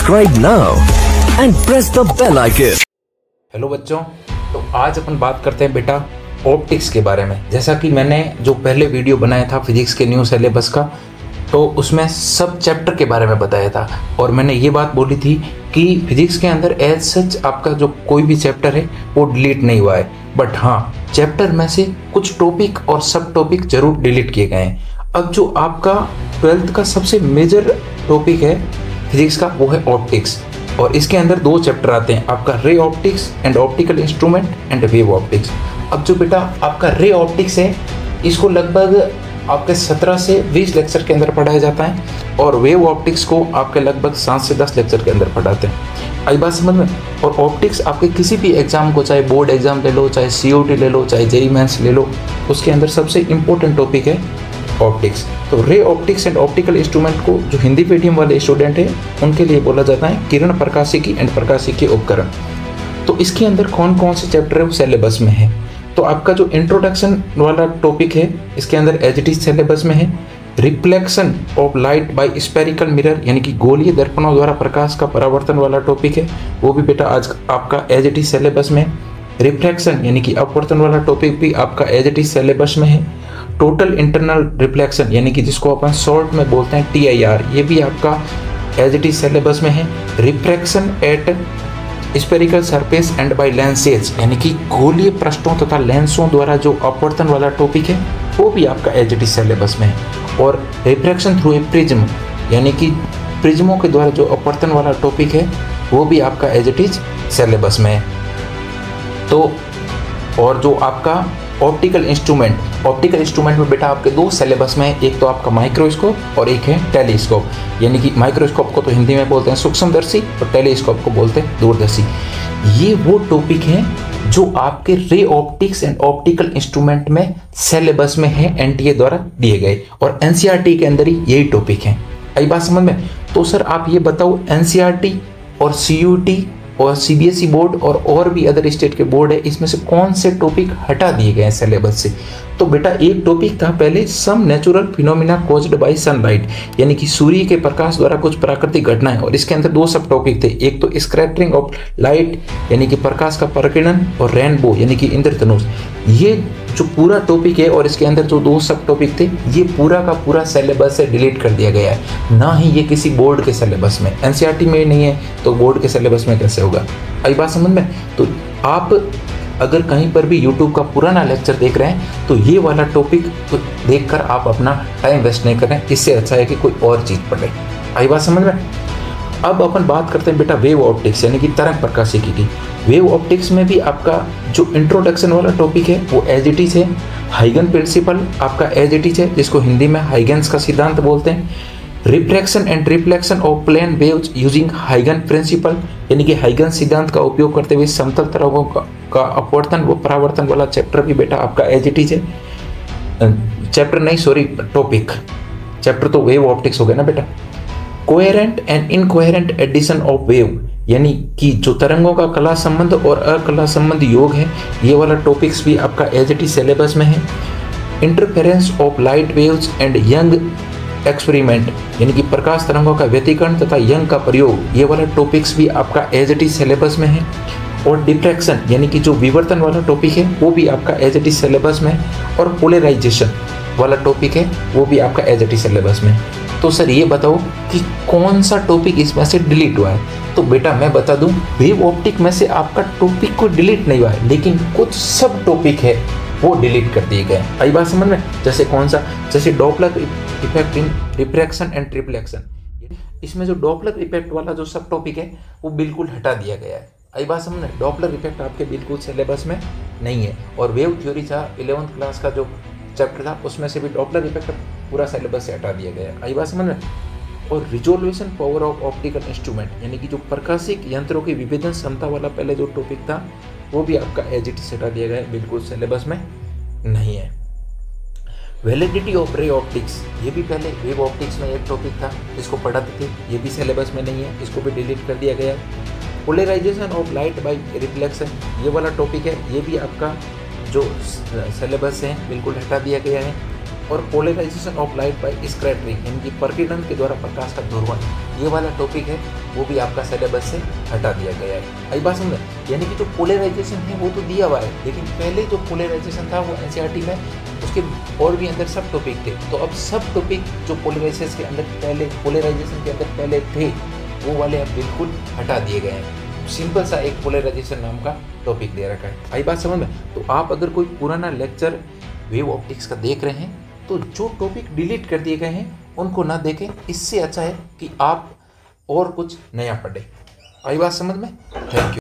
Subscribe now and press the bell icon. Hello बच्चों, तो आज अपन बात करते हैं बेटा ऑप्टिक्स के बारे में। जैसा कि मैंने जो पहले वीडियो बनाया था फिजिक्स के न्यू सिलेबस का, तो उसमें सब चैप्टर के बारे में बताया था और मैंने ये बात बोली थी कि फिजिक्स के अंदर एज सच आपका जो कोई भी चैप्टर है वो डिलीट नहीं हुआ है, बट हाँ चैप्टर में से कुछ टॉपिक और सब टॉपिक जरूर डिलीट किए गए हैं। अब जो आपका 12th का सबसे मेजर टॉपिक है फिजिक्स का वो है ऑप्टिक्स, और इसके अंदर दो चैप्टर आते हैं आपका ray optics and optical instrument and wave optics. अब जो बेटा आपका रे ऑप्टिक्स है इसको लगभग आपके 17 से 20 लेक्चर के अंदर पढ़ाया जाता है, और वेव ऑप्टिक्स को आपके लगभग 7 से 10 लेक्चर के अंदर पढ़ाते हैं। आई बात समझ में? और ऑप्टिक्स आपके किसी भी एग्जाम को, चाहे बोर्ड एग्जाम ले लो, चाहे COT ले लो, चाहे JEE मेंस ले लो, उसके अंदर सबसे इंपॉर्टेंट टॉपिक है ऑप्टिक्स। तो ray optics and optical instrument को जो हिंदी मीडियम वाले स्टूडेंट हैं उनके लिए बोला जाता है किरण प्रकाशिकी एंड प्रकाशिकी उपकरण। तो इसके अंदर कौन कौन से चैप्टर है वो सिलेबस में है। तो आपका जो इंट्रोडक्शन वाला टॉपिक है इसके अंदर एज इट इज सिलेबस में है। Reflection of light bye spherical mirror, यानी कि गोलीय दर्पणों द्वारा प्रकाश का परावर्तन वाला टॉपिक है, वो भी बेटा आज आपका एज इट इज सिलेबस में। रिफ्लेक्शन यानी कि अपवर्तन वाला टॉपिक भी आपका एज इट इज सिलेबस में है। टोटल इंटरनल रिफ्लेक्शन यानी कि जिसको अपन शॉर्ट में बोलते हैं TIR, ये भी आपका एज इट इज सिलेबस में है। Refraction at spherical surface and by lenses, यानी कि गोलीय पृष्ठों तथा लेंसों द्वारा जो अपवर्तन वाला टॉपिक है वो भी आपका एज इट इज सिलेबस में है। और रिफ्रैक्शन थ्रू ए प्रिज्म, यानी कि प्रिज्मों के द्वारा जो अपवर्तन वाला टॉपिक है वो भी आपका एज इट इज सिलेबस में है। तो और जो आपका ऑप्टिकल इंस्ट्रूमेंट में बेटा आपके दो सिलेबस में है, एक तो आपका माइक्रोस्कोप और एक है टेलीस्कोप। यानी कि माइक्रोस्कोप को तो हिंदी में बोलते हैं सूक्ष्मदर्शी और टेलीस्कोप को बोलते हैं दूरदर्शी। ये वो टॉपिक हैं जो आपके ray optics and optical instrument में सिलेबस में है, NTA द्वारा दिए गए, और NCERT के अंदर ही यही टॉपिक हैं। आई बात समझ में? तो सर आप ये बताओ NCERT और CUT और CBSE बोर्ड और भी अदर स्टेट के बोर्ड है, इसमें से कौन से टॉपिक हटा दिए गए हैं सिलेबस से? तो बेटा एक टॉपिक था पहले some natural phenomena caused by sunlight, यानी कि सूर्य के प्रकाश द्वारा कुछ प्राकृतिक घटनाएं, और इसके अंदर दो सब टॉपिक थे, एक तो स्कैटरिंग ऑफ लाइट यानी कि प्रकाश का प्रकीर्णन, और रेनबो यानी कि इंद्रधनुष। ये जो पूरा टॉपिक है और इसके अंदर जो दो सब टॉपिक थे ये पूरा का पूरा सिलेबस से डिलीट कर दिया गया है, ना ही ये किसी बोर्ड के सिलेबस में। NCERT में नहीं है तो बोर्ड के सिलेबस में कैसे होगा? आई बात समझ में? तो आप अगर कहीं पर भी YouTube का पुराना लेक्चर देख रहे हैं तो ये वाला टॉपिक तो देखकर आप अपना टाइम वेस्ट नहीं करें, इससे अच्छा है कि कोई और चीज़ पढ़ें। आई बात समझ में? अब अपन बात करते हैं बेटा वेव ऑप्टिक्स यानी कि तरंग प्रकाशिकी की। वेव ऑप्टिक्स में भी आपका जो इंट्रोडक्शन वाला टॉपिक है वो एज इट इज है। हाइगन प्रिंसिपल आपका एज इट इज है, जिसको हिंदी में हाइगन्स का सिद्धांत बोलते हैं। Refraction and reflection of plane waves using हाइगन प्रिंसिपल, यानी कि हाइगन सिद्धांत का उपयोग करते हुए समतल तरंगों का अपवर्तन व परावर्तन वाला चैप्टर भी बेटा आपका एज इट इज है। चैप्टर नहीं सॉरी टॉपिक, चैप्टर तो वेव ऑप्टिक्स हो गया ना बेटा। Coherent and incoherent addition of wave, यानी कि जो तरंगों का कला संबंध और अकला संबंध योग है, ये वाला टॉपिक्स भी आपका एज इट इज सिलेबस में है। Interference of light waves and young experiment, यानी कि प्रकाश तरंगों का व्यतिकरण तथा यंग का प्रयोग, ये वाला टॉपिक्स भी आपका एज इट इज सिलेबस में है। और डिफ्रैक्शन यानी कि जो विवर्तन वाला टॉपिक है वो भी आपका एज इट इज सिलेबस में है। और पोलराइजेशन वाला टॉपिक है वो भी आपका एज इट इज सिलेबस में है। तो सर ये बताओ कि कौन सा टॉपिक इसमें से डिलीट हुआ है? तो बेटा मैं बता दूं, वेव ऑप्टिक में से आपका टॉपिक को डिलीट नहीं हुआ है, लेकिन कुछ सब टॉपिक है वो डिलीट कर दिए गए। आई बात समझ में? जैसे कौन सा? जैसे Doppler effect in refraction and reflection, इसमें जो डॉपलर इफेक्ट वाला जो सब टॉपिक है वो बिल्कुल हटा दिया गया है। आई बात समझ में? डॉपलर इफेक्ट आपके बिल्कुल सिलेबस में नहीं है। और वेव थ्योरी था 11th क्लास का जो चैप्टर था उसमें से भी डॉपलर इफेक्ट पूरा सिलेबस से हटा दिया गया है। आई बात समझ में? और resolution power of optical instrument, यानी कि जो प्रकाशिक यंत्रों की विभेदन क्षमता वाला पहले जो टॉपिक था वो भी आपका एज इट इज हटा दिया गया है, बिल्कुल सिलेबस में नहीं है। वैलिडिटी ऑफ रे ऑप्टिक्स, ये भी पहले वेव ऑप्टिक्स में एक टॉपिक था, इसको पढ़ाते थे, ये भी सिलेबस में नहीं है, इसको भी डिलीट कर दिया गया है। Polarisation of light by reflection, ये वाला टॉपिक है, ये भी आपका जो सिलेबस है बिल्कुल हटा दिया गया है। और polarisation of light by scattering, यानी कि प्रकीर्णन के द्वारा प्रकाश का ध्रुवण, ये वाला टॉपिक है वो भी आपका सिलेबस से हटा दिया गया है। आई बात समझ में? यानी कि जो पोलराइजेशन है वो तो दिया हुआ है, लेकिन पहले जो पोलराइजेशन था वो एनसीईआरटी में उसके और भी अंदर सब टॉपिक थे। तो अब सब टॉपिक जो पोलराइजेशन के अंदर पहले थे वो वाले अब बिल्कुल हटा दिए गए हैं। सिंपल सा एक पोलराइजेशन नाम का टॉपिक दे रखा है। आई बात समझ में? तो आप अगर कोई पुराना लेक्चर वेव ऑप्टिक्स का देख रहे हैं तो जो टॉपिक डिलीट कर दिए गए हैं उनको ना देखें। इससे अच्छा है कि आप और कुछ नया पढ़ें। आई बात समझ में? Thank you.